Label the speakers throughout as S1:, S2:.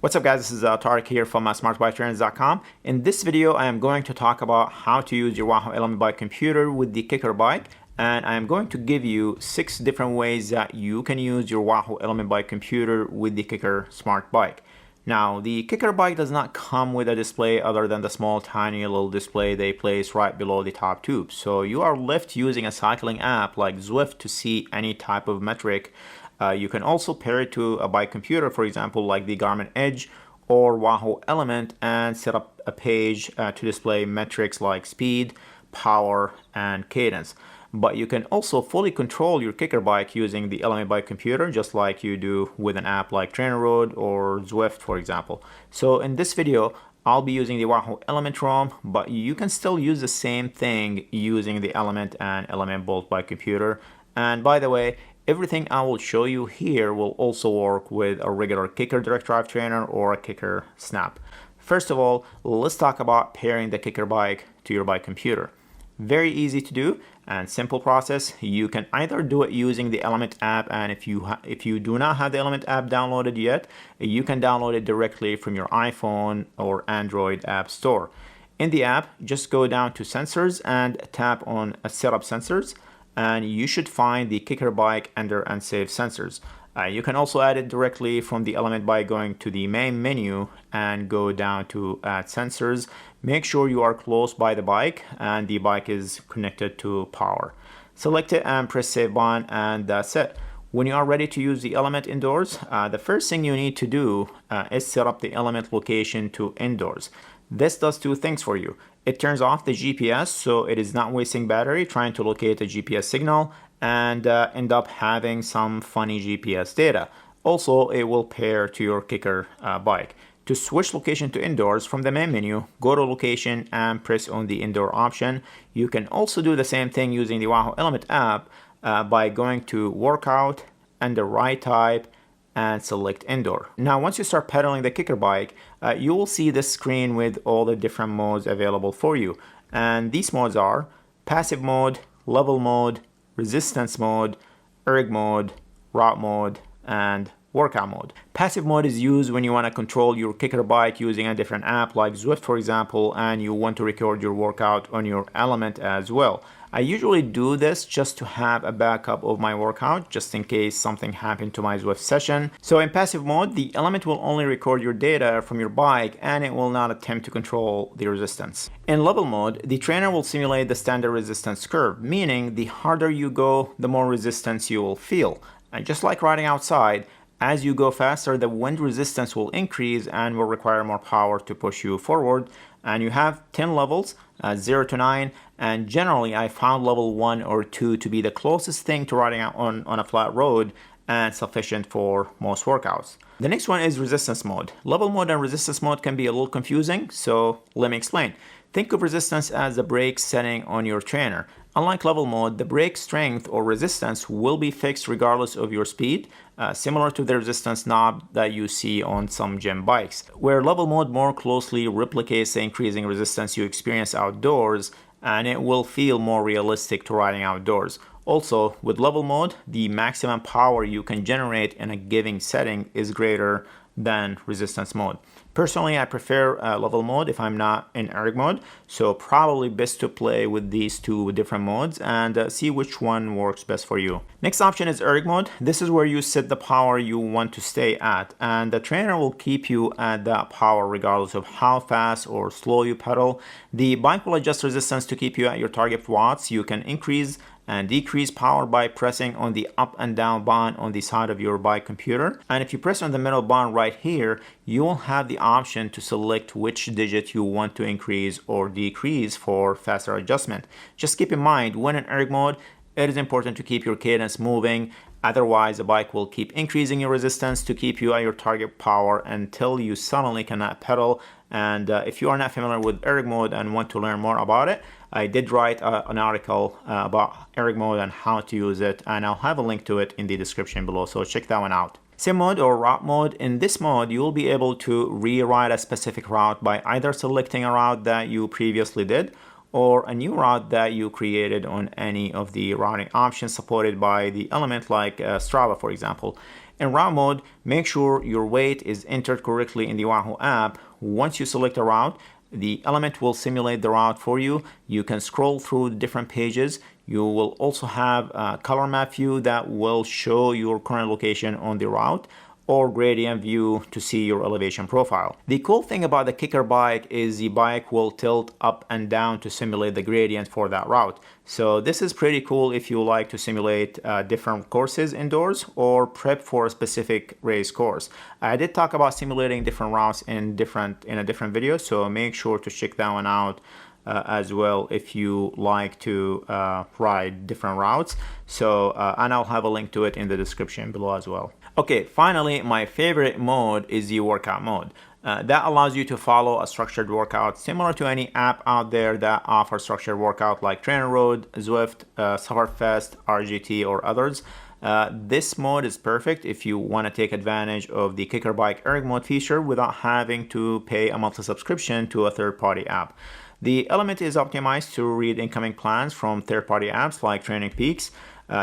S1: What's up guys, this is Tarek here from smartbiketrainers.com. In this video I am going to talk about how to use your Wahoo ELEMNT bike computer with the Kickr Bike, and I am going to give you 6 different ways that you can use your Wahoo ELEMNT bike computer with the KICKR Smart Bike. Now the Kickr Bike does not come with a display other than the small tiny little display they place right below the top tube, so you are left using a cycling app like Zwift to see any type of metric. You can also pair it to a bike computer, for example like the Garmin Edge or Wahoo ELEMNT, and set up a page to display metrics like speed, power, and cadence. But you can also fully control your Kickr Bike using the ELEMNT bike computer, just like you do with an app like TrainerRoad or Zwift, for example. So in this video I'll be using the Wahoo ELEMNT ROM, but you can still use the same thing using the ELEMNT and ELEMNT Bolt bike computer. And by the way, everything I will show you here will also work with a regular Kickr direct drive trainer or a Kickr Snap. First of all, let's talk about pairing the Kickr Bike to your bike computer. Very easy to do and simple process. You can either do it using the ELEMNT app, and if you do not have the ELEMNT app downloaded yet, you can download it directly from your iPhone or Android app store. In the app, just go down to Sensors and tap on Setup Sensors, and you should find the Kickr Bike under and Save Sensors. You can also add it directly from the ELEMNT by going to the main menu and go down to Add Sensors. Make sure you are close by the bike and the bike is connected to power. Select it and press Save Button, and that's it. When you are ready to use the ELEMNT indoors, the first thing you need to do is set up the ELEMNT location to indoors. This does 2 things for you. It turns off the GPS, so it is not wasting battery trying to locate a GPS signal and end up having some funny GPS data. Also, it will pair to your Kickr Bike. To switch location to indoors, from the main menu, go to Location and press on the Indoor option. You can also do the same thing using the Wahoo ELEMNT app by going to Workout and the Ride Type and select Indoor. Now once you start pedaling the Kickr Bike, you will see this screen with all the different modes available for you. And these modes are Passive Mode, Level Mode, Resistance Mode, Erg Mode, Route Mode, and Workout Mode. Passive mode is used when you want to control your Kickr Bike using a different app like Zwift, for example, and you want to record your workout on your ELEMNT as well. I usually do this just to have a backup of my workout, just in case something happened to my Zwift session. So in passive mode, the ELEMNT will only record your data from your bike and it will not attempt to control the resistance. In level mode, the trainer will simulate the standard resistance curve, meaning the harder you go, the more resistance you will feel. And just like riding outside, as you go faster, the wind resistance will increase and will require more power to push you forward. And you have 10 levels, 0 to 9, and generally I found level 1 or 2 to be the closest thing to riding out on a flat road and sufficient for most workouts. The next one is resistance mode. Level mode and resistance mode can be a little confusing, so let me explain. Think of resistance as the brake setting on your trainer. Unlike level mode, the brake strength or resistance will be fixed regardless of your speed, similar to the resistance knob that you see on some gym bikes, where level mode more closely replicates the increasing resistance you experience outdoors, and it will feel more realistic to riding outdoors. Also, with level mode, the maximum power you can generate in a given setting is greater than resistance mode. Personally, I prefer level mode if I'm not in erg mode, so probably best to play with these 2 different modes and see which one works best for you. Next option is erg mode. This is where you set the power you want to stay at, and the trainer will keep you at that power regardless of how fast or slow you pedal. The bike will adjust resistance to keep you at your target watts. You can increase and decrease power by pressing on the up and down button on the side of your bike computer. And if you press on the middle button right here, you will have the option to select which digit you want to increase or decrease for faster adjustment. Just keep in mind, when in erg mode, it is important to keep your cadence moving. Otherwise, the bike will keep increasing your resistance to keep you at your target power until you suddenly cannot pedal. And if you are not familiar with erg mode and want to learn more about it, I did write an article about erg mode and how to use it, and I'll have a link to it in the description below, so check that one out. Sim mode or route mode. In this mode, you will be able to rewrite a specific route by either selecting a route that you previously did or a new route that you created on any of the routing options supported by the ELEMNT, like Strava, for example. In route mode, make sure your weight is entered correctly in the Wahoo app. Once you select a route, the element will simulate the route for you. You can scroll through different pages. You will also have a color map view that will show your current location on the route, or gradient view to see your elevation profile. The cool thing about the Kickr Bike is the bike will tilt up and down to simulate the gradient for that route. So this is pretty cool if you like to simulate different courses indoors or prep for a specific race course. I did talk about simulating different routes in a different video, so make sure to check that one out as well if you like to ride different routes. So and I'll have a link to it in the description below as well. Okay, finally, my favorite mode is the workout mode. That allows you to follow a structured workout similar to any app out there that offers structured workout like TrainerRoad, Zwift, Sufferfest, RGT, or others. This mode is perfect if you want to take advantage of the Kickr Bike erg mode feature without having to pay a monthly subscription to a third-party app. The element is optimized to read incoming plans from third-party apps like Training Peaks,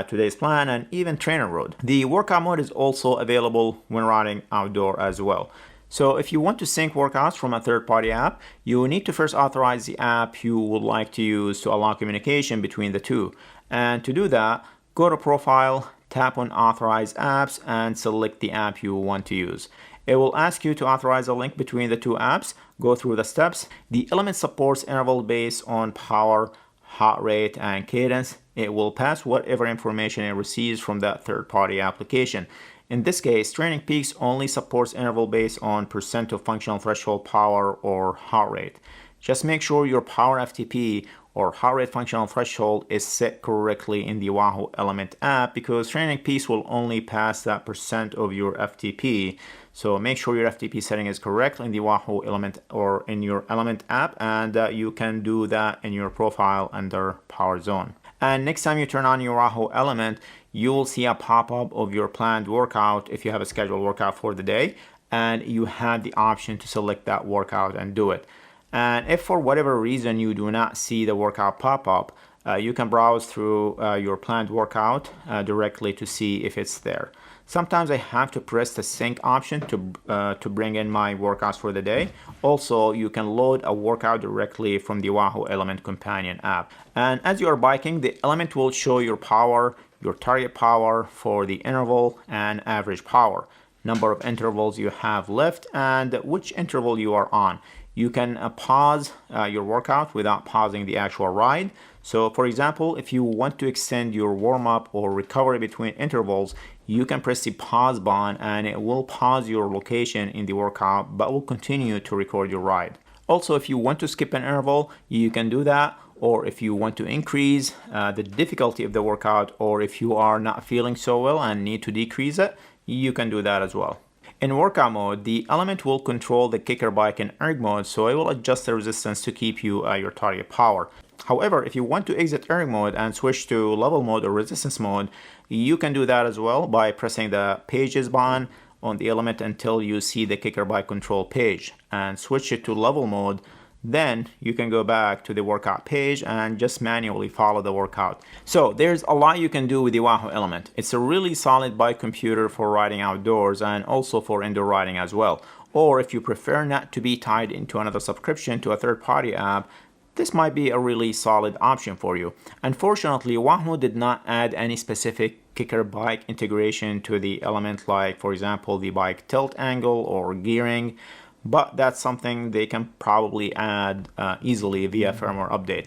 S1: Today's Plan, and even TrainerRoad. The workout mode is also available when riding outdoor as well. So if you want to sync workouts from a third-party app, you need to first authorize the app you would like to use to allow communication between the two. And to do that, go to Profile, tap on Authorize Apps, and select the app you want to use. It will ask you to authorize a link between the two apps. Go through the steps. The element supports interval based on power, heart rate, and cadence. It will pass whatever information it receives from that third-party application. In this case, Training Peaks only supports interval based on % of functional threshold power or heart rate. Just make sure your power FTP or heart rate functional threshold is set correctly in the Wahoo ELEMNT app, because Training Peaks will only pass that % of your FTP. So make sure your FTP setting is correct in the Wahoo ELEMNT or in your ELEMNT app, and you can do that in your profile under Power Zone. And next time you turn on your Wahoo ELEMNT, you will see a pop-up of your planned workout if you have a scheduled workout for the day, and you have the option to select that workout and do it. And if for whatever reason you do not see the workout pop up, you can browse through your planned workout directly to see if it's there. Sometimes I have to press the sync option to bring in my workouts for the day. Also, you can load a workout directly from the Wahoo ELEMNT companion app. And as you are biking, the element will show your power, your target power for the interval and average power, number of intervals you have left, and which interval you are on. You can pause your workout without pausing the actual ride. So for example, if you want to extend your warm-up or recovery between intervals, you can press the pause button and it will pause your location in the workout but will continue to record your ride. Also, if you want to skip an interval, you can do that. Or if you want to increase the difficulty of the workout, or if you are not feeling so well and need to decrease it, you can do that as well. In workout mode, the element will control the Kickr Bike in erg mode, so it will adjust the resistance to keep you your target power. However, if you want to exit erg mode and switch to level mode or resistance mode, you can do that as well by pressing the pages button on the element until you see the Kickr Bike control page and switch it to level mode. Then you can go back to the workout page and just manually follow the workout. So there's a lot you can do with the Wahoo ELEMNT. It's a really solid bike computer for riding outdoors and also for indoor riding as well. Or if you prefer not to be tied into another subscription to a third-party app, this might be a really solid option for you. Unfortunately, Wahoo did not add any specific Kickr Bike integration to the element, like for example the bike tilt angle or gearing. But that's something they can probably add easily via firmware update.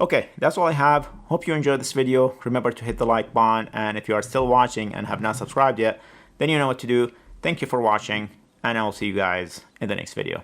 S1: Okay, that's all I have. Hope you enjoyed this video. Remember to hit the like button, and if you are still watching and have not subscribed yet, then you know what to do. Thank you for watching, and I will see you guys in the next video.